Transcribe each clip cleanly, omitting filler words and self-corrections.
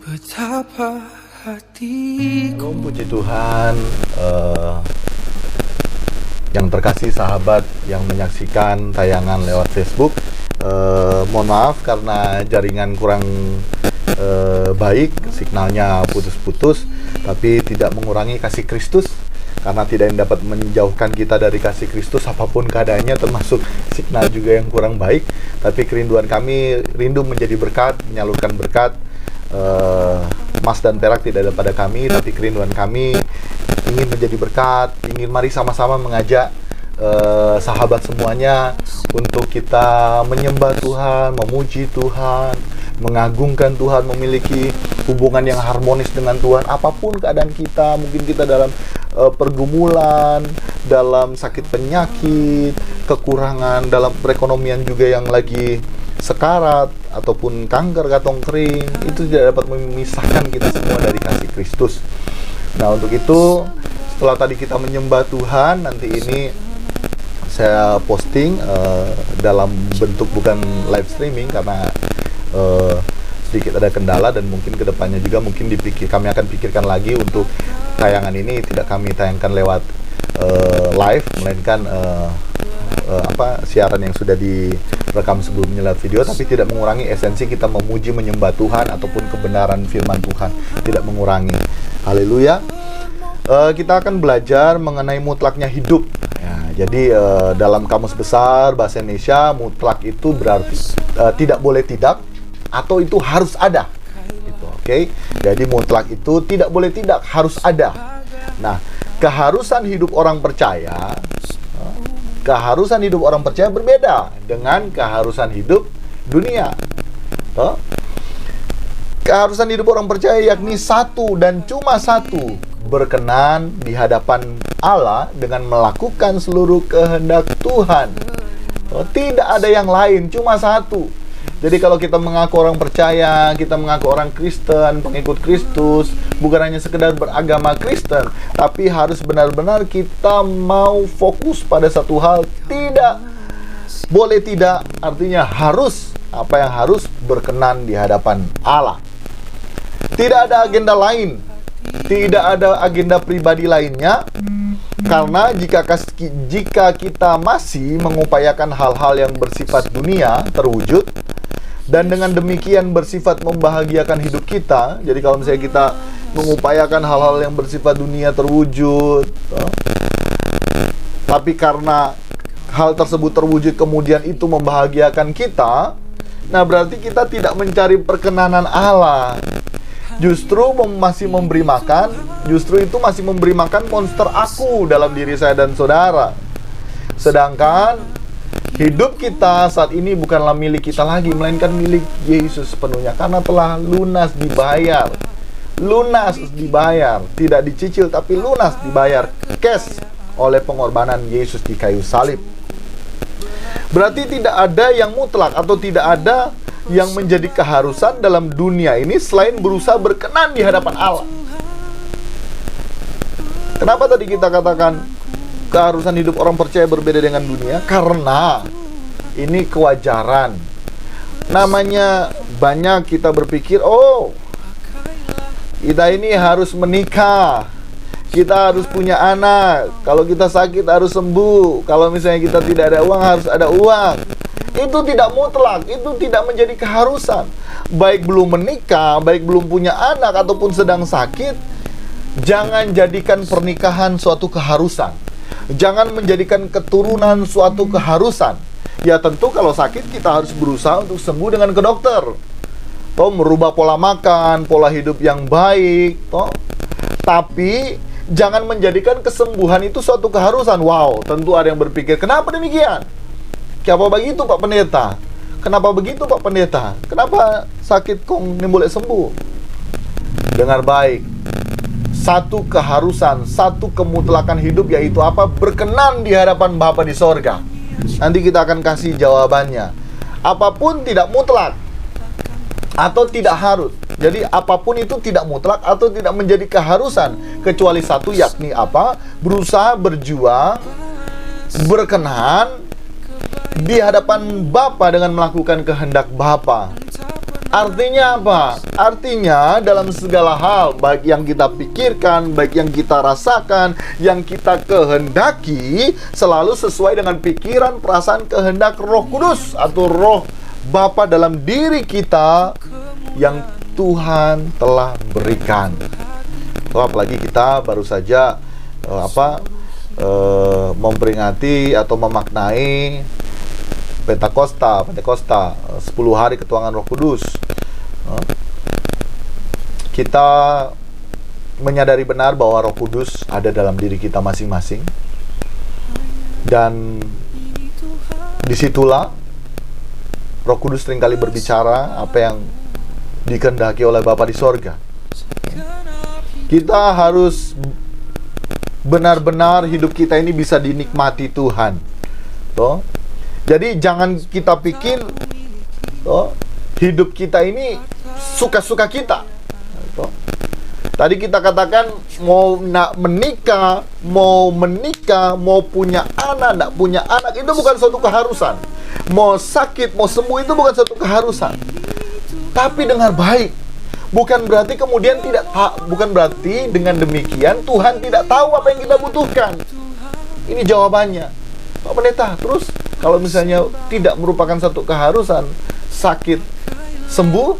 Betapa hatiku. Puji Tuhan, yang terkasih sahabat yang menyaksikan tayangan lewat Facebook. Mohon maaf karena jaringan kurang baik, signalnya putus-putus, tapi tidak mengurangi kasih Kristus, karena tidak yang dapat menjauhkan kita dari kasih Kristus apapun keadaannya, termasuk signal juga yang kurang baik. Tapi kerinduan kami, rindu menjadi berkat, menyalurkan berkat. Emas dan perak tidak ada pada kami, tapi kerinduan kami ingin menjadi berkat, ingin mari sama-sama mengajak sahabat semuanya untuk kita menyembah Tuhan, memuji Tuhan, mengagungkan Tuhan, memiliki hubungan yang harmonis dengan Tuhan apapun keadaan kita. Mungkin kita dalam pergumulan, dalam sakit penyakit, kekurangan, dalam perekonomian juga yang lagi sekarat, ataupun kanker, kantong kering, itu tidak dapat memisahkan kita semua dari kasih Kristus. Nah, untuk itu setelah tadi kita menyembah Tuhan, nanti ini saya posting dalam bentuk bukan live streaming karena sedikit ada kendala, dan mungkin kedepannya juga mungkin kami akan pikirkan lagi untuk tayangan ini tidak kami tayangkan lewat live, melainkan siaran yang sudah direkam sebelumnya lewat video, tapi tidak mengurangi esensi kita memuji menyembah Tuhan ataupun kebenaran firman Tuhan, tidak mengurangi. Haleluya. Kita akan belajar mengenai mutlaknya hidup ya. Jadi dalam Kamus Besar Bahasa Indonesia, mutlak itu berarti tidak boleh tidak, atau itu harus ada gitu, oke? Jadi mutlak itu tidak boleh tidak, harus ada. Nah, keharusan hidup orang percaya berbeda dengan keharusan hidup dunia. Keharusan hidup orang percaya yakni satu dan cuma satu, berkenan di hadapan Allah dengan melakukan seluruh kehendak Tuhan. Tidak ada yang lain, cuma satu. Jadi kalau kita mengaku orang percaya, kita mengaku orang Kristen, pengikut Kristus, bukan hanya sekedar beragama Kristen, tapi harus benar-benar kita mau fokus pada satu hal. Tidak boleh tidak, artinya harus. Apa yang harus? Berkenan di hadapan Allah. Tidak ada agenda lain, tidak ada agenda pribadi lainnya. Karena jika kita masih mengupayakan hal-hal yang bersifat dunia terwujud, dan dengan demikian bersifat membahagiakan hidup kita. Jadi kalau misalnya kita mengupayakan hal-hal yang bersifat dunia terwujud, tapi karena hal tersebut terwujud kemudian itu membahagiakan kita, nah berarti kita tidak mencari perkenanan Allah. Justru masih memberi makan, justru itu masih memberi makan monster aku dalam diri saya dan saudara. Sedangkan hidup kita saat ini bukanlah milik kita lagi, melainkan milik Yesus sepenuhnya, karena telah lunas dibayar. Lunas dibayar, tidak dicicil tapi lunas dibayar cash oleh pengorbanan Yesus di kayu salib. Berarti tidak ada yang mutlak atau tidak ada yang menjadi keharusan dalam dunia ini selain berusaha berkenan di hadapan Allah. Kenapa tadi kita katakan keharusan hidup orang percaya berbeda dengan dunia? Karena ini kewajaran. Namanya banyak kita berpikir, oh, kita ini harus menikah, kita harus punya anak, kalau kita sakit harus sembuh, kalau misalnya kita tidak ada uang harus ada uang. Itu tidak mutlak, itu tidak menjadi keharusan. Baik belum menikah, baik belum punya anak, ataupun sedang sakit, jangan jadikan pernikahan suatu keharusan. Jangan menjadikan keturunan suatu keharusan. Ya tentu kalau sakit kita harus berusaha untuk sembuh dengan ke dokter, toh merubah pola makan, pola hidup yang baik, toh. Tapi jangan menjadikan kesembuhan itu suatu keharusan. Wow, tentu ada yang berpikir, kenapa demikian? Kenapa begitu Pak Pendeta? Kenapa begitu Pak Pendeta? Kenapa sakit kok ini boleh sembuh? Dengar baik, satu keharusan, satu kemutlakan hidup, yaitu apa? Berkenan di hadapan Bapa di sorga. Nanti kita akan kasih jawabannya. Apapun tidak mutlak atau tidak harus. Jadi apapun itu tidak mutlak atau tidak menjadi keharusan, kecuali satu, yakni apa? Berusaha, berjuang, berkenan di hadapan Bapa dengan melakukan kehendak Bapa. Artinya apa? Artinya dalam segala hal, baik yang kita pikirkan, baik yang kita rasakan, yang kita kehendaki, selalu sesuai dengan pikiran, perasaan, kehendak Roh Kudus atau Roh Bapa dalam diri kita yang Tuhan telah berikan. Apalagi kita baru saja memperingati atau memaknai Pentakosta 10 hari ketuhanan Roh Kudus. Kita menyadari benar bahwa Roh Kudus ada dalam diri kita masing-masing. Dan disitulah Roh Kudus seringkali berbicara apa yang dikehendaki oleh Bapa di sorga. Kita harus benar-benar hidup kita ini bisa dinikmati Tuhan. Toh? Jadi jangan kita pikir hidup kita ini suka-suka kita. Tadi kita katakan mau menikah, mau punya anak, tidak punya anak, itu bukan suatu keharusan. Mau sakit, mau sembuh, itu bukan suatu keharusan. Tapi dengar baik, bukan berarti kemudian bukan berarti dengan demikian Tuhan tidak tahu apa yang kita butuhkan. Ini jawabannya, Pak Pendeta. Terus kalau misalnya tidak merupakan satu keharusan, sakit, sembuh,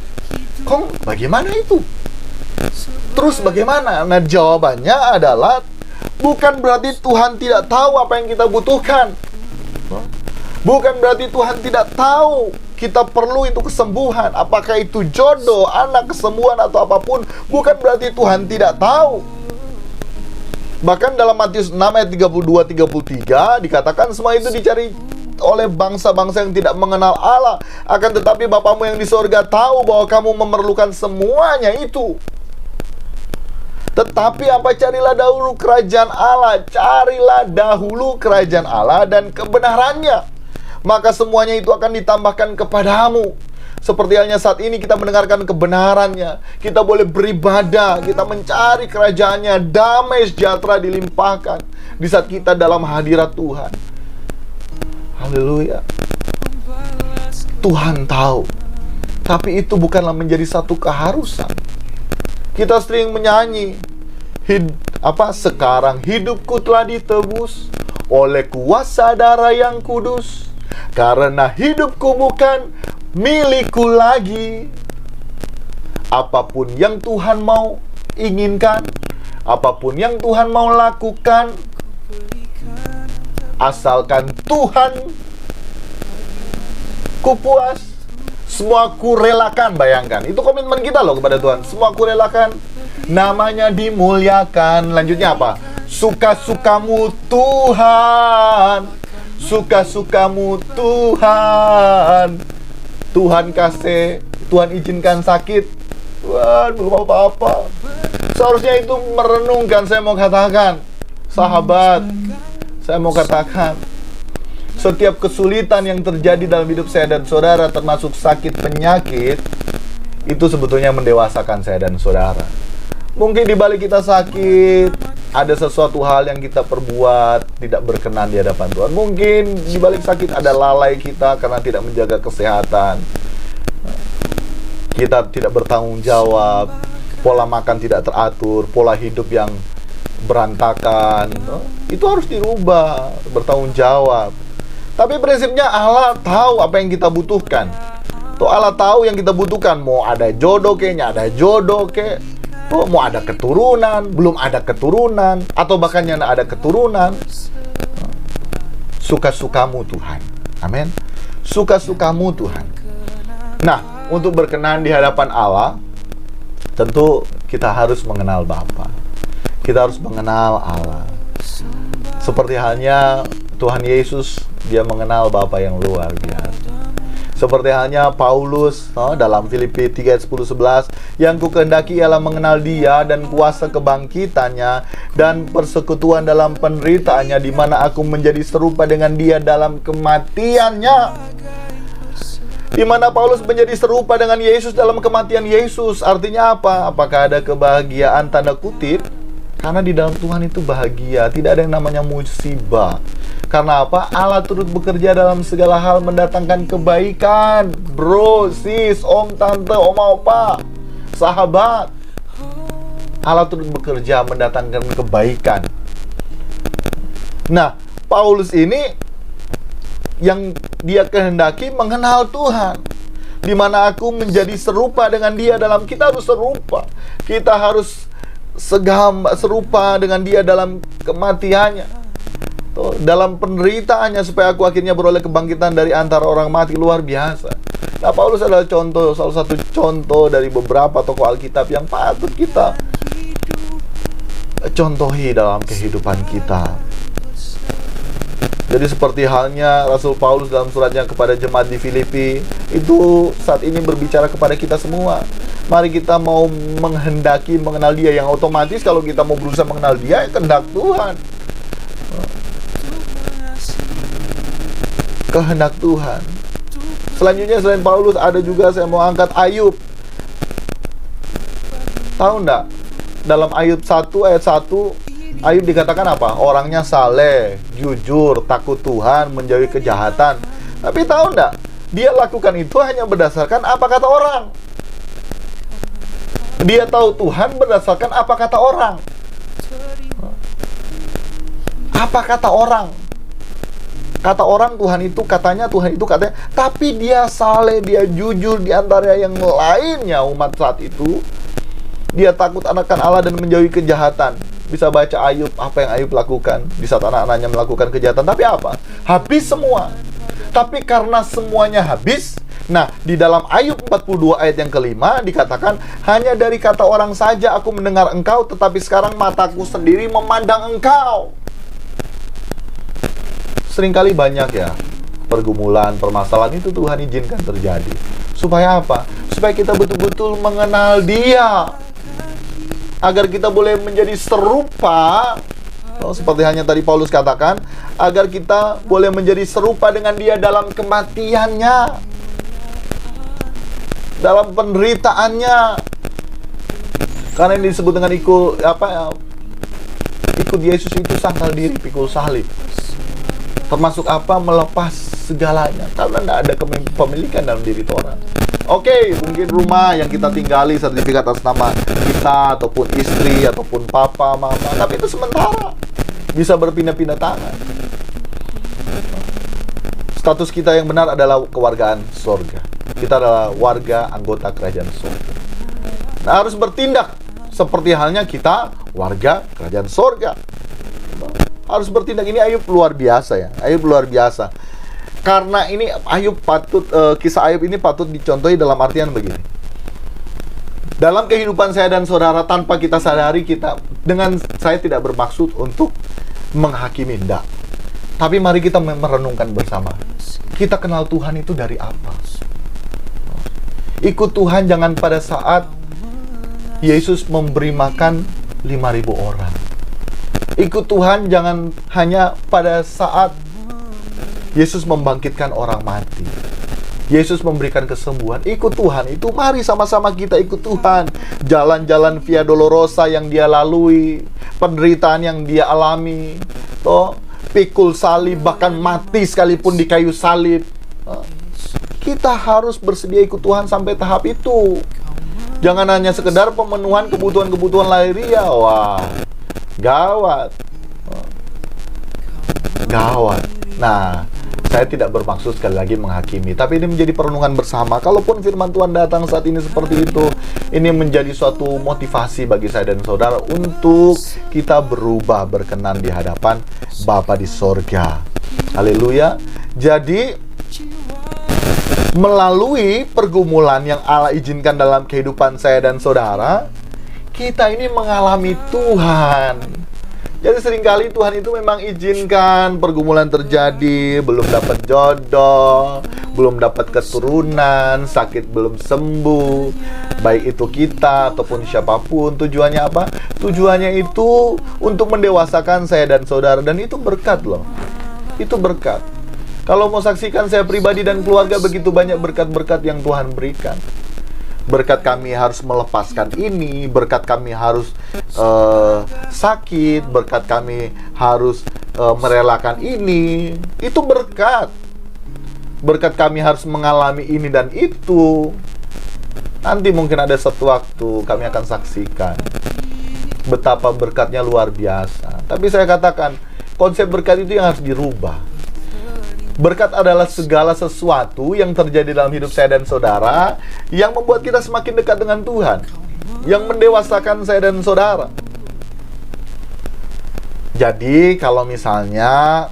bagaimana itu? Terus bagaimana? Nah, jawabannya adalah bukan berarti Tuhan tidak tahu apa yang kita butuhkan. Bukan berarti Tuhan tidak tahu kita perlu itu kesembuhan. Apakah itu jodoh, anak, kesembuhan, atau apapun, bukan berarti Tuhan tidak tahu. Bahkan dalam Matius 6 ayat 32-33 dikatakan semua itu dicari oleh bangsa-bangsa yang tidak mengenal Allah. Akan tetapi Bapamu yang di sorga tahu bahwa kamu memerlukan semuanya itu. Tetapi apa? Carilah dahulu kerajaan Allah. Carilah dahulu kerajaan Allah dan kebenarannya, maka semuanya itu akan ditambahkan kepadamu. Seperti halnya saat ini kita mendengarkan kebenarannya, kita boleh beribadah, kita mencari kerajaannya, damai sejahtera dilimpahkan di saat kita dalam hadirat Tuhan. Haleluya. Tuhan tahu, tapi itu bukanlah menjadi satu keharusan. Kita sering menyanyi, sekarang hidupku telah ditebus oleh kuasa darah yang kudus, karena hidupku bukan milikku lagi. Apapun yang Tuhan mau inginkan, apapun yang Tuhan mau lakukan, asalkan Tuhan ku puas, semua ku relakan. Bayangkan, itu komitmen kita loh kepada Tuhan. Semua ku relakan, namanya dimuliakan. Lanjutnya apa? Suka-sukamu Tuhan, suka-sukamu Tuhan. Tuhan kasih, Tuhan izinkan sakit, Tuhan belum apa-apa. Seharusnya itu merenungkan. Saya mau katakan, sahabat, saya mau katakan, setiap kesulitan yang terjadi dalam hidup saya dan saudara, termasuk sakit penyakit, itu sebetulnya mendewasakan saya dan saudara. Mungkin di balik kita sakit, ada sesuatu hal yang kita perbuat tidak berkenan di hadapan Tuhan. Mungkin di balik sakit ada lalai kita karena tidak menjaga kesehatan. Kita tidak bertanggung jawab, pola makan tidak teratur, pola hidup yang berantakan. Itu harus dirubah, bertanggung jawab. Tapi prinsipnya Allah tahu apa yang kita butuhkan. Tuh, Allah tahu yang kita butuhkan. Mau ada jodoh kayaknya, ada jodoh kayak. Oh, mau ada keturunan, belum ada keturunan, atau bahkan yang ada keturunan. Suka-sukamu Tuhan. Amin. Suka-sukamu Tuhan. Nah, untuk berkenan di hadapan Allah, tentu kita harus mengenal Bapa. Kita harus mengenal Allah. Seperti halnya Tuhan Yesus, dia mengenal Bapa yang luar biasa. Seperti halnya Paulus dalam Filipi 3 ayat 10-11, yang ku kehendaki ialah mengenal dia dan kuasa kebangkitannya dan persekutuan dalam penderitaannya, di mana aku menjadi serupa dengan dia dalam kematiannya. Di mana Paulus menjadi serupa dengan Yesus dalam kematian Yesus. Artinya apa? Apakah ada kebahagiaan tanda kutip? Karena di dalam Tuhan itu bahagia, tidak ada yang namanya musibah. Karena apa? Allah turut bekerja dalam segala hal mendatangkan kebaikan. Bro, sis, om, tante, oma, opa, sahabat, Allah turut bekerja mendatangkan kebaikan. Nah, Paulus ini yang dia kehendaki mengenal Tuhan, di mana aku menjadi serupa dengan dia dalam, kita harus serupa. Kita harus serupa dengan dia dalam kematiannya, dalam penderitaannya, supaya aku akhirnya beroleh kebangkitan dari antara orang mati. Luar biasa. Nah, Paulus adalah salah satu contoh dari beberapa tokoh Alkitab yang patut kita contohi dalam kehidupan kita. Jadi seperti halnya Rasul Paulus dalam suratnya kepada jemaat di Filipi, itu saat ini berbicara kepada kita semua. Mari kita mau menghendaki mengenal dia, yang otomatis kalau kita mau berusaha mengenal dia, kehendak Tuhan. Kehendak Tuhan. Selanjutnya selain Paulus ada juga saya mau angkat Ayub. Tahu enggak? Dalam Ayub 1 ayat 1, Ayub dikatakan apa? Orangnya saleh, jujur, takut Tuhan, menjauhi kejahatan. Tapi tahu enggak? Dia lakukan itu hanya berdasarkan apa kata orang. Dia tahu Tuhan berdasarkan apa kata orang. Apa kata orang? Kata orang Tuhan itu katanya, tapi dia saleh, dia jujur di antara yang lainnya umat saat itu. Dia takut akan Allah dan menjauhi kejahatan. Bisa baca Ayub, apa yang Ayub lakukan di saat anak-anaknya melakukan kejahatan. Tapi apa? Habis semua. Tapi karena semuanya habis, nah di dalam Ayub 42 ayat yang kelima dikatakan, hanya dari kata orang saja aku mendengar engkau, tetapi sekarang mataku sendiri memandang engkau. Seringkali banyak ya pergumulan, permasalahan itu Tuhan izinkan terjadi. Supaya apa? Supaya kita betul-betul mengenal dia, agar kita boleh menjadi serupa, seperti hanya tadi Paulus katakan, agar kita boleh menjadi serupa dengan dia dalam kematiannya, dalam penderitaannya. Karena ini disebut dengan ikut Yesus itu sangkal diri, pikul salib. Termasuk apa? Melepas segalanya, karena tidak ada kepemilikan dalam diri orang. Oke, mungkin rumah yang kita tinggali, sertifikat atas nama kita, ataupun istri, ataupun papa, mama, tapi itu sementara, bisa berpindah-pindah tangan. Status kita yang benar adalah kewargaan surga. Kita adalah warga anggota kerajaan surga. Nah, harus bertindak seperti halnya kita warga kerajaan surga. Harus bertindak. Ini Ayub luar biasa ya. Ayub luar biasa. Karena ini Ayub kisah Ayub ini patut dicontohi dalam artian begini. Dalam kehidupan saya dan saudara, tanpa kita sadari, saya tidak bermaksud untuk menghakimi, enggak. Tapi mari kita merenungkan bersama. Kita kenal Tuhan itu dari apa? Ikut Tuhan jangan pada saat Yesus memberi makan 5.000 orang. Ikut Tuhan jangan hanya pada saat Yesus membangkitkan orang mati, Yesus memberikan kesembuhan. Ikut Tuhan itu, mari sama-sama kita ikut Tuhan. Jalan-jalan Via Dolorosa yang dia lalui, penderitaan yang dia alami, pikul salib, bahkan mati sekalipun di kayu salib. Kita harus bersedia ikut Tuhan sampai tahap itu. Jangan hanya sekedar pemenuhan kebutuhan-kebutuhan lahiriah. Wah, gawat. Gawat. Nah, saya tidak bermaksud sekali lagi menghakimi, tapi ini menjadi perenungan bersama. Kalaupun firman Tuhan datang saat ini seperti itu, ini menjadi suatu motivasi bagi saya dan saudara untuk kita berubah, berkenan di hadapan Bapa di sorga. Haleluya. Jadi, melalui pergumulan yang Allah izinkan dalam kehidupan saya dan saudara, kita ini mengalami Tuhan. Jadi seringkali Tuhan itu memang izinkan pergumulan terjadi, belum dapat jodoh, belum dapat keturunan, sakit belum sembuh, baik itu kita ataupun siapapun. Tujuannya apa? Tujuannya itu untuk mendewasakan saya dan saudara, dan itu berkat loh. Itu berkat. Kalau mau saksikan saya pribadi dan keluarga, begitu banyak berkat-berkat yang Tuhan berikan. Berkat kami harus melepaskan ini, berkat kami harus sakit, berkat kami harus merelakan ini, itu berkat. Berkat kami harus mengalami ini dan itu. Nanti mungkin ada satu waktu kami akan saksikan betapa berkatnya luar biasa. Tapi saya katakan, konsep berkat itu yang harus dirubah. Berkat adalah segala sesuatu yang terjadi dalam hidup saya dan saudara yang membuat kita semakin dekat dengan Tuhan, yang mendewasakan saya dan saudara. Jadi kalau misalnya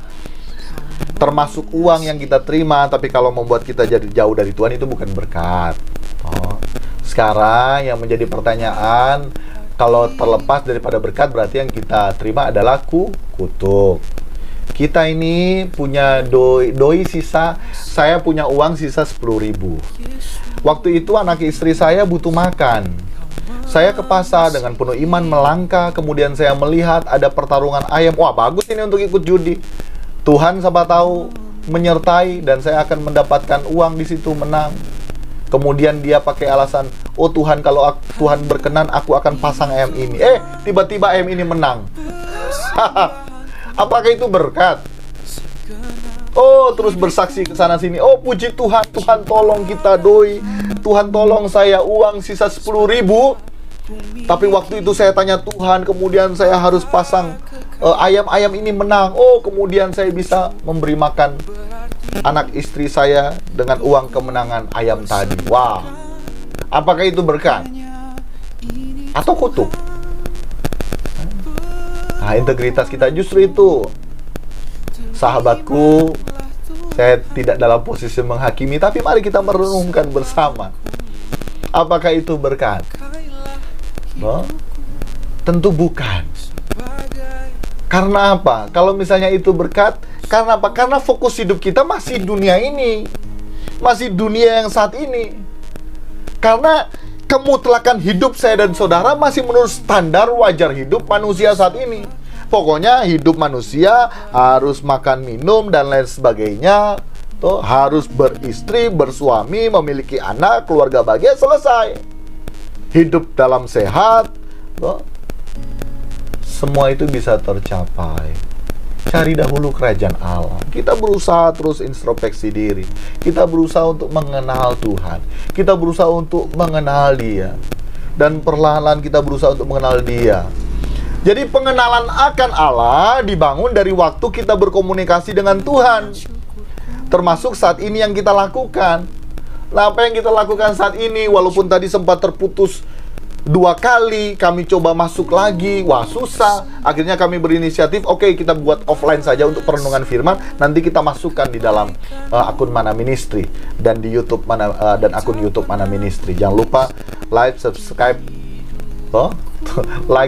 termasuk uang yang kita terima, tapi kalau membuat kita jadi jauh dari Tuhan, itu bukan berkat. Sekarang yang menjadi pertanyaan, kalau terlepas daripada berkat, berarti yang kita terima adalah kutuk. Kita ini punya doi sisa, saya punya uang sisa 10.000. Waktu itu anak istri saya butuh makan. Saya ke pasar dengan penuh iman melangkah, kemudian saya melihat ada pertarungan ayam. Wah, bagus ini untuk ikut judi. Tuhan siapa tahu menyertai dan saya akan mendapatkan uang di situ, menang. Kemudian dia pakai alasan, oh Tuhan, kalau Tuhan berkenan aku akan pasang ayam ini. Tiba-tiba ayam ini menang. Apakah itu berkat? Oh, terus bersaksi ke sana sini. Oh, puji Tuhan, Tuhan tolong kita doi. Tuhan tolong saya, uang sisa 10.000. Tapi waktu itu saya tanya Tuhan, kemudian saya harus pasang ayam-ayam ini menang. Oh, kemudian saya bisa memberi makan anak istri saya dengan uang kemenangan ayam tadi. Wow. Apakah itu berkat? Atau kutuk? Nah, integritas kita justru itu. Sahabatku, saya tidak dalam posisi menghakimi, tapi mari kita merenungkan bersama. Apakah itu berkat? Tentu bukan. Karena apa? Kalau misalnya itu berkat, karena apa? Karena fokus hidup kita masih dunia ini, masih dunia yang saat ini. Karena kemutlakan hidup saya dan saudara masih menurut standar wajar hidup manusia saat ini. Pokoknya hidup manusia harus makan, minum, dan lain sebagainya. Harus beristri, bersuami, memiliki anak, keluarga bahagia, selesai. Hidup dalam sehat. Semua itu bisa tercapai. Cari dahulu kerajaan Allah. Kita berusaha terus introspeksi diri. Kita berusaha untuk mengenal Tuhan. Kita berusaha untuk mengenal Dia. Dan perlahan-lahan kita berusaha untuk mengenal Dia. Jadi pengenalan akan Allah dibangun dari waktu kita berkomunikasi dengan Tuhan. Termasuk saat ini yang kita lakukan. Nah, apa yang kita lakukan saat ini, walaupun tadi sempat terputus 2 kali, kami coba masuk lagi, wah susah. Akhirnya kami berinisiatif, oke, kita buat offline saja untuk perenungan firman. Nanti kita masukkan di dalam akun Mana Ministry dan di YouTube dan akun YouTube Mana Ministry. Jangan lupa like, subscribe,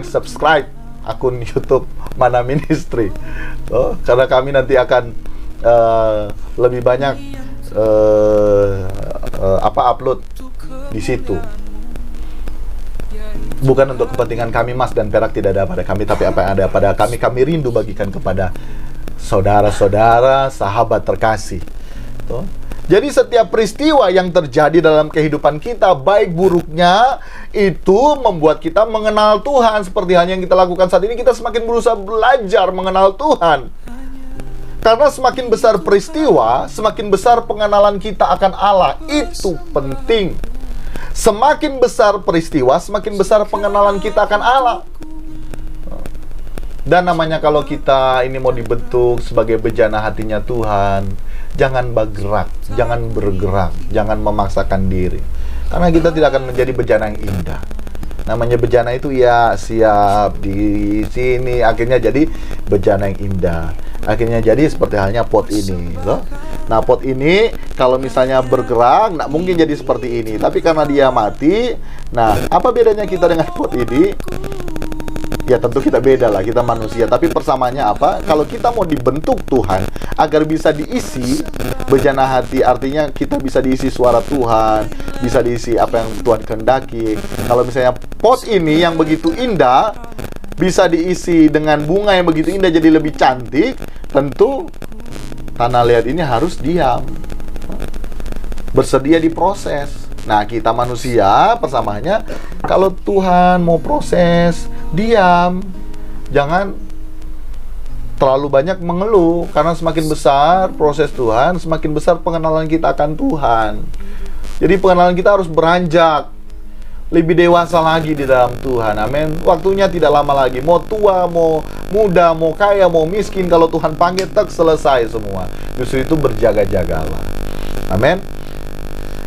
subscribe akun YouTube Mana Ministry. Karena kami nanti akan lebih banyak upload di situ. Bukan untuk kepentingan kami, emas dan perak tidak ada pada kami, tapi apa yang ada pada kami, kami rindu bagikan kepada saudara-saudara, sahabat terkasih. Jadi setiap peristiwa yang terjadi dalam kehidupan kita, baik buruknya, itu membuat kita mengenal Tuhan. Seperti halnya yang kita lakukan saat ini, kita semakin berusaha belajar mengenal Tuhan. Karena semakin besar peristiwa, semakin besar pengenalan kita akan Allah. Itu penting. Semakin besar peristiwa, semakin besar pengenalan kita akan Allah. Dan namanya kalau kita ini mau dibentuk sebagai bejana hatinya Tuhan, jangan bergerak, jangan memaksakan diri. Karena kita tidak akan menjadi bejana yang indah. Namanya bejana itu ya siap di sini, akhirnya jadi bejana yang indah. Akhirnya jadi seperti halnya pot ini, loh. Nah, pot ini kalau misalnya bergerak, nggak mungkin jadi seperti ini. Tapi karena dia mati, nah apa bedanya kita dengan pot ini? Ya tentu kita beda lah, kita manusia. Tapi persamaannya apa? Kalau kita mau dibentuk Tuhan agar bisa diisi bejana hati, artinya kita bisa diisi suara Tuhan, bisa diisi apa yang Tuhan kehendaki. Kalau misalnya pot ini yang begitu indah bisa diisi dengan bunga yang begitu indah jadi lebih cantik, tentu tanah liat ini harus diam, bersedia diproses. Nah, kita manusia persamaannya, kalau Tuhan mau proses, diam. Jangan terlalu banyak mengeluh, karena semakin besar proses Tuhan, semakin besar pengenalan kita akan Tuhan. Jadi pengenalan kita harus beranjak lebih dewasa lagi di dalam Tuhan. Amin. Waktunya tidak lama lagi. Mau tua, mau muda, mau kaya, mau miskin, kalau Tuhan panggil, tak selesai semua. Justru itu berjaga-jagalah. Amin.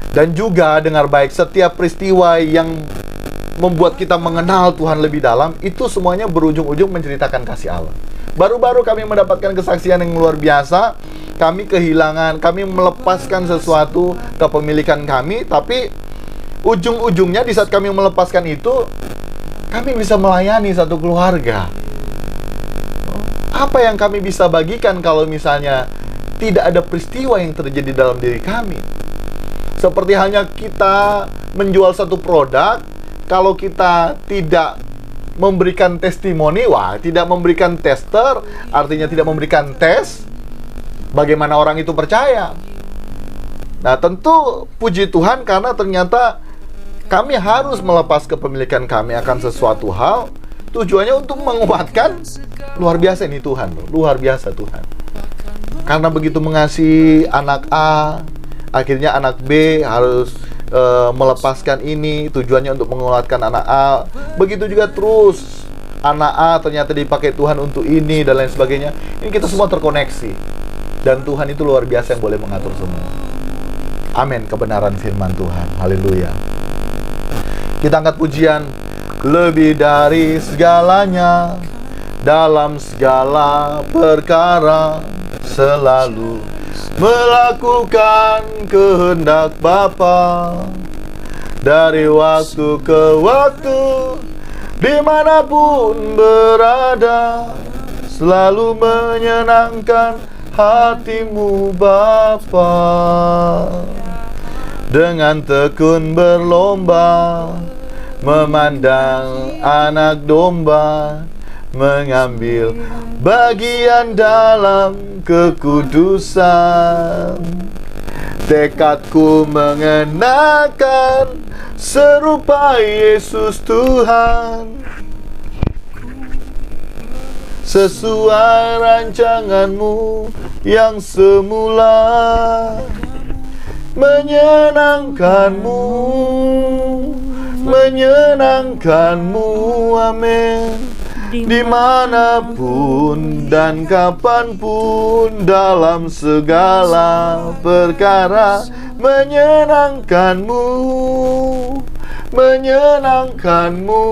Dan juga dengar baik, setiap peristiwa yang membuat kita mengenal Tuhan lebih dalam, itu semuanya berujung-ujung menceritakan kasih Allah. Baru-baru kami mendapatkan kesaksian yang luar biasa. Kami kehilangan, kami melepaskan sesuatu kepemilikan kami, tapi ujung-ujungnya di saat kami melepaskan itu, kami bisa melayani satu keluarga. Apa yang kami bisa bagikan kalau misalnya tidak ada peristiwa yang terjadi dalam diri kami? Seperti halnya kita menjual satu produk, kalau kita tidak memberikan testimoni, tidak memberikan tester, artinya tidak memberikan tes, bagaimana orang itu percaya? Nah, tentu puji Tuhan karena ternyata kami harus melepas kepemilikan kami akan sesuatu hal, tujuannya untuk menguatkan. Luar biasa ini Tuhan, luar biasa Tuhan. Karena begitu mengasihi anak A, akhirnya anak B harus melepaskan ini, tujuannya untuk menguatkan anak A. Begitu juga terus, anak A ternyata dipakai Tuhan untuk ini dan lain sebagainya. Ini kita semua terkoneksi, dan Tuhan itu luar biasa yang boleh mengatur semua. Amin, kebenaran firman Tuhan. Haleluya. Kita angkat pujian. Lebih dari segalanya, dalam segala perkara, selalu melakukan kehendak Bapa. Dari waktu ke waktu, dimanapun berada, selalu menyenangkan hatimu Bapa. Dengan tekun berlomba, memandang anak domba, mengambil bagian dalam kekudusan. Tekadku mengenakan serupa Yesus Tuhan, sesuai rancanganmu yang semula, menyenangkanmu, menyenangkanmu, amin. Dimanapun dan kapanpun, dalam segala perkara, menyenangkanmu, menyenangkanmu,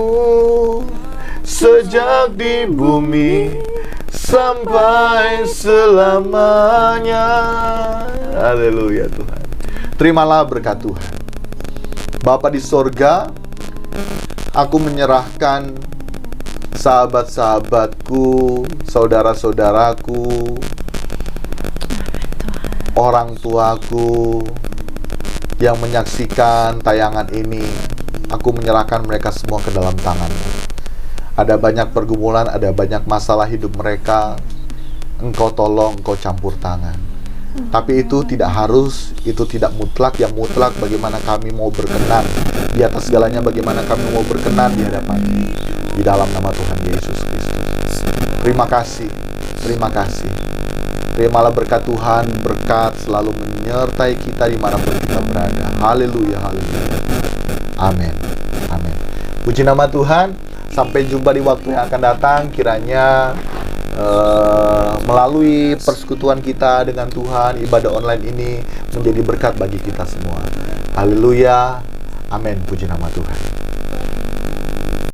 sejak di bumi sampai selamanya. Haleluya Tuhan. Terimalah berkat Tuhan. Bapa di sorga, aku menyerahkan sahabat-sahabatku, saudara-saudaraku, orang tuaku yang menyaksikan tayangan ini. Aku menyerahkan mereka semua ke dalam tangan-Mu. Ada banyak pergumulan, ada banyak masalah hidup mereka. Engkau tolong, Engkau campur tangan. Tapi itu tidak harus, itu tidak mutlak. Yang mutlak bagaimana kami mau berkenan di atas segalanya, bagaimana kami mau berkenan di hadapan di dalam nama Tuhan Yesus Kristus. Terima kasih, terima kasih. Terimalah berkat Tuhan, berkat selalu menyertai kita dimanapun kita berada. Haleluya, haleluya. Amin, amin. Puji nama Tuhan. Sampai jumpa di waktu yang akan datang. Kiranya melalui persekutuan kita dengan Tuhan, ibadah online ini menjadi berkat bagi kita semua. Haleluya, amin. Puji nama Tuhan.